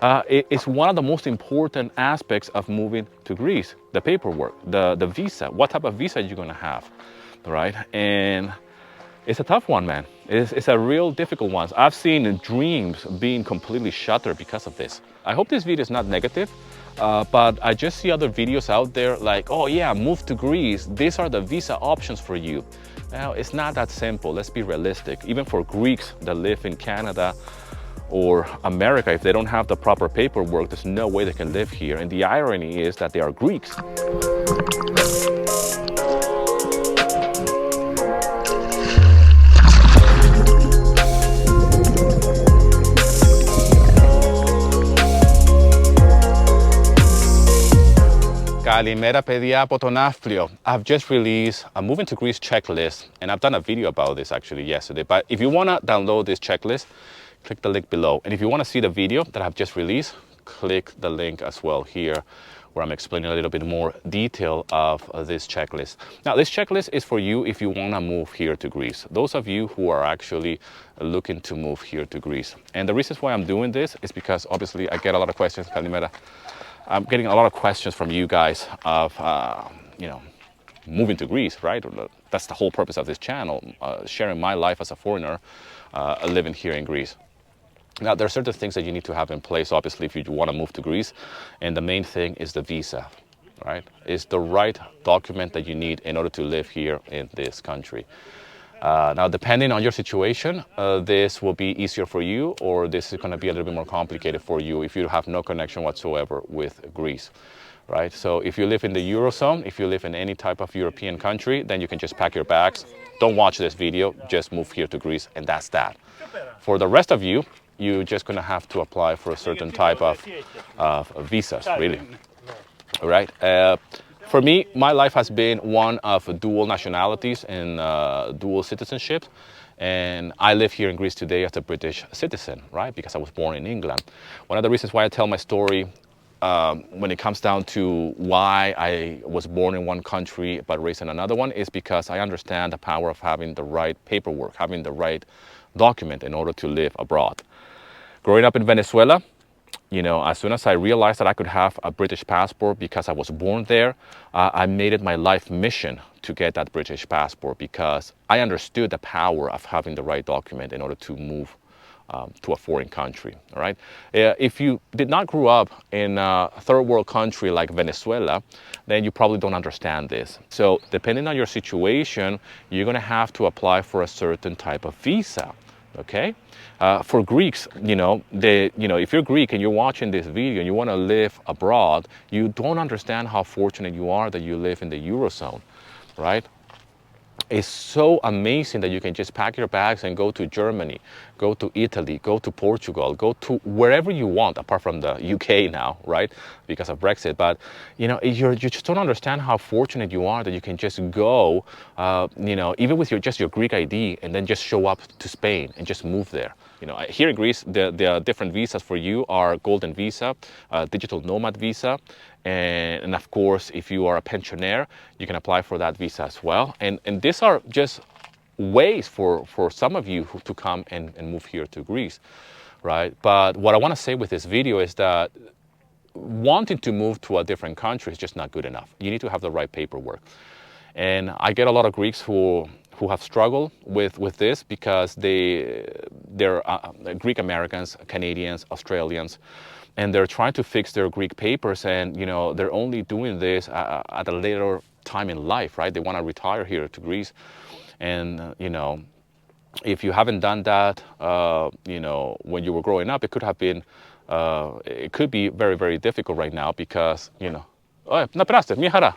It's one of the most important aspects of moving to Greece, the paperwork, the visa, what type of visa you're gonna have, right? And it's a tough one, man. It's a real difficult one. I've seen dreams being completely shattered because of this. I hope this video is not negative, but I just see other videos out there like, oh yeah, move to Greece. These are the visa options for you. Now, it's not that simple. Let's be realistic. Even for Greeks that live in Canada or America, if they don't have the proper paperwork, there's no way they can live here. And the irony is that they are Greeks. Kalimera παιδιά από τον Ναύπλιο. I've just released a Moving to Greece checklist, and I've done a video about this actually yesterday. But if you want to download this checklist, click the link below. And if you want to see the video that I've just released, click the link as well here, where I'm explaining a little bit more detail of this checklist. Now, this checklist is for you if you want to move here to Greece. Those of you who are actually looking to move here to Greece. And the reasons why I'm doing this is because obviously I get a lot of questions, Kalimera. I'm getting a lot of questions from you guys of, you know, moving to Greece, right? That's the whole purpose of this channel, sharing my life as a foreigner living here in Greece. Now, there are certain things that you need to have in place, obviously, if you want to move to Greece. And the main thing is the visa, right? It's the right document that you need in order to live here in this country. Now, depending on your situation, this will be easier for you, or this is going to be a little bit more complicated for you if you have no connection whatsoever with Greece, right? So if you live in the Eurozone, if you live in any type of European country, then you can just pack your bags. Don't watch this video, just move here to Greece, and that's that. For the rest of you, you're just going to have to apply for a certain type of visas, really, all right? For me, my life has been one of dual nationalities and dual citizenship. And I live here in Greece today as a British citizen, right? Because I was born in England. One of the reasons why I tell my story when it comes down to why I was born in one country but raised in another one is because I understand the power of having the right paperwork, having the right document in order to live abroad. Growing up in Venezuela, you know, as soon as I realized that I could have a British passport because I was born there, I made it my life mission to get that British passport because I understood the power of having the right document in order to move to a foreign country, all right? If you did not grow up in a third world country like Venezuela, then you probably don't understand this. So depending on your situation, you're gonna have to apply for a certain type of visa. Okay, for Greeks, if you're Greek and you're watching this video and you want to live abroad, you don't understand how fortunate you are that you live in the Eurozone, right? It's so amazing that you can just pack your bags and go to Germany, go to Italy, go to Portugal, go to wherever you want, apart from the UK now, right? Because of Brexit. But, you know, you just don't understand how fortunate you are that you can just go, even with just your Greek ID and then just show up to Spain and just move there. You know, here in Greece, the different visas for you are golden visa, digital nomad visa, and of course, if you are a pensioner, you can apply for that visa as well. And these are just ways for some of you to come and move here to Greece, right? But what I want to say with this video is that wanting to move to a different country is just not good enough. You need to have the right paperwork. And I get a lot of Greeks who have struggled with this because they're Greek Americans, Canadians, Australians, and they're trying to fix their Greek papers, and you know they're only doing this at a later time in life, right? They want to retire here to Greece, and you know, if you haven't done that, when you were growing up, it could be very, very difficult right now because you know, oh, na praste, mihara.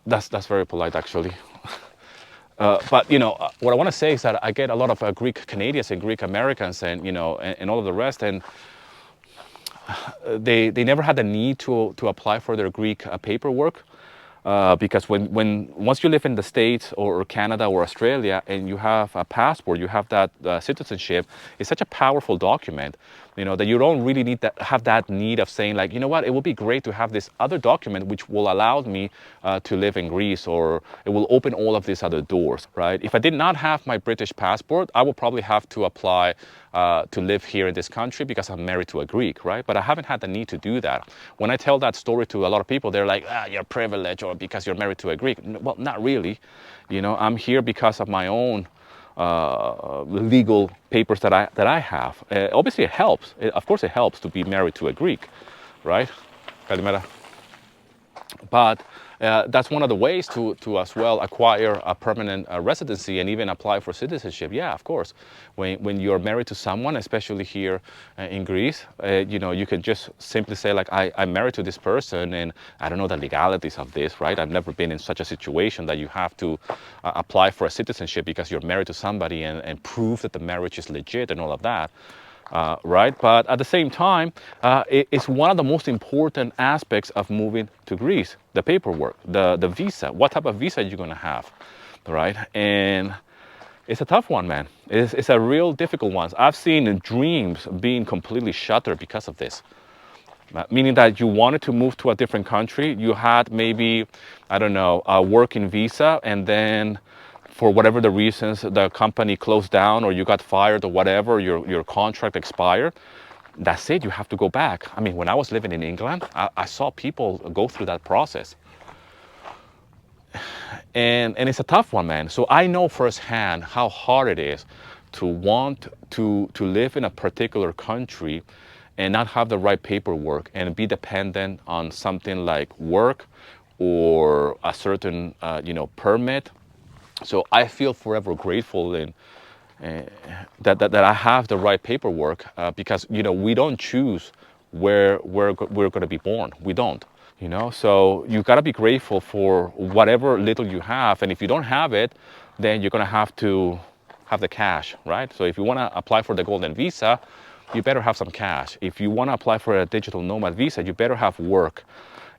That's very polite, actually. But you know, what I want to say is that I get a lot of Greek Canadians and Greek Americans, and you know, and all of the rest, and they never had the need to apply for their Greek paperwork. Because once you live in the States or Canada or Australia and you have a passport, you have that citizenship, it's such a powerful document, you know, that you don't really have that need of saying like, you know what, it would be great to have this other document which will allow me to live in Greece, or it will open all of these other doors, right? If I did not have my British passport, I would probably have to apply to live here in this country because I'm married to a Greek, right? But I haven't had the need to do that. When I tell that story to a lot of people, they're like, you're privileged or because you're married to a Greek. Well, not really. You know, I'm here because of my own legal papers that I have. Obviously, it helps. Of course, it helps to be married to a Greek, right? Kalimera. But that's one of the ways to as well acquire a permanent residency and even apply for citizenship. Yeah, of course. When you're married to someone, especially here in Greece, you know, you can just simply say like, I'm married to this person and I don't know the legalities of this, right? I've never been in such a situation that you have to apply for a citizenship because you're married to somebody and prove that the marriage is legit and all of that. Right? But at the same time, it's one of the most important aspects of moving to Greece, the paperwork, the visa, what type of visa you're going to have, right? And it's a tough one, man. It's a real difficult one. I've seen dreams being completely shuttered because of this. Meaning that you wanted to move to a different country, you had maybe, I don't know, a working visa, and then for whatever the reasons, the company closed down or you got fired or whatever, your contract expired, that's it, you have to go back. I mean, when I was living in England, I saw people go through that process. And it's a tough one, man. So I know firsthand how hard it is to want to live in a particular country and not have the right paperwork and be dependent on something like work or a certain, permit. So I feel forever grateful in that I have the right paperwork because, you know, we don't choose where we're going to be born. We don't, you know. So you got to be grateful for whatever little you have. And if you don't have it, then you're going to have the cash, right? So if you want to apply for the golden visa, you better have some cash. If you want to apply for a digital nomad visa, you better have work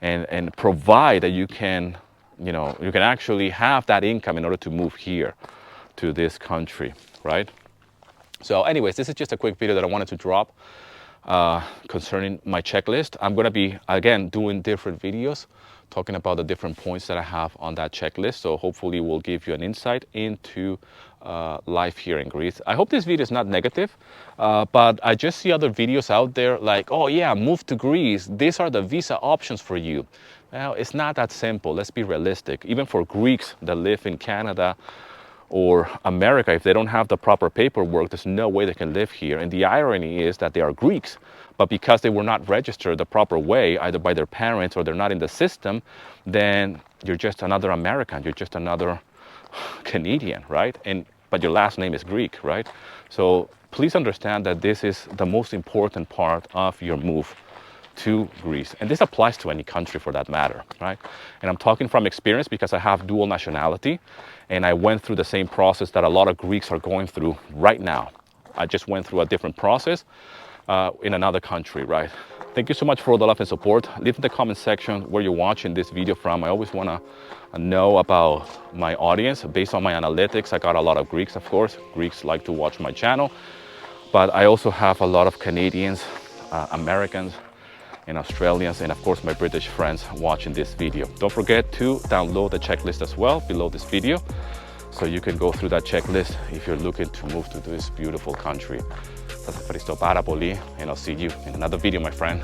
and provide that you can, you know, you can actually have that income in order to move here to this country, right? So anyways, this is just a quick video that I wanted to drop concerning my checklist. I'm going to be, again, doing different videos talking about the different points that I have on that checklist. So hopefully we'll give you an insight into life here in Greece. I hope this video is not negative, but I just see other videos out there like, oh yeah, move to Greece. These are the visa options for you. Well, it's not that simple. Let's be realistic. Even for Greeks that live in Canada or America, if they don't have the proper paperwork, there's no way they can live here. And the irony is that they are Greeks, but because they were not registered the proper way, either by their parents or they're not in the system, then you're just another American. You're just another Canadian, right? But your last name is Greek, right? So please understand that this is the most important part of your move to Greece. And this applies to any country for that matter, right? And I'm talking from experience because I have dual nationality and I went through the same process that a lot of Greeks are going through right now. I just went through a different process in another country, right? Thank you so much for all the love and support. Leave in the comment section where you're watching this video from. I always want to know about my audience. Based on my analytics, I got a lot of Greeks, of course. Greeks like to watch my channel, but I also have a lot of Canadians, Americans, and Australians, and of course my British friends watching this video. Don't forget to download the checklist as well below this video so you can go through that checklist if you're looking to move to this beautiful country. Σας ευχαριστώ πάρα πολύ, and I'll see you in another video, my friend.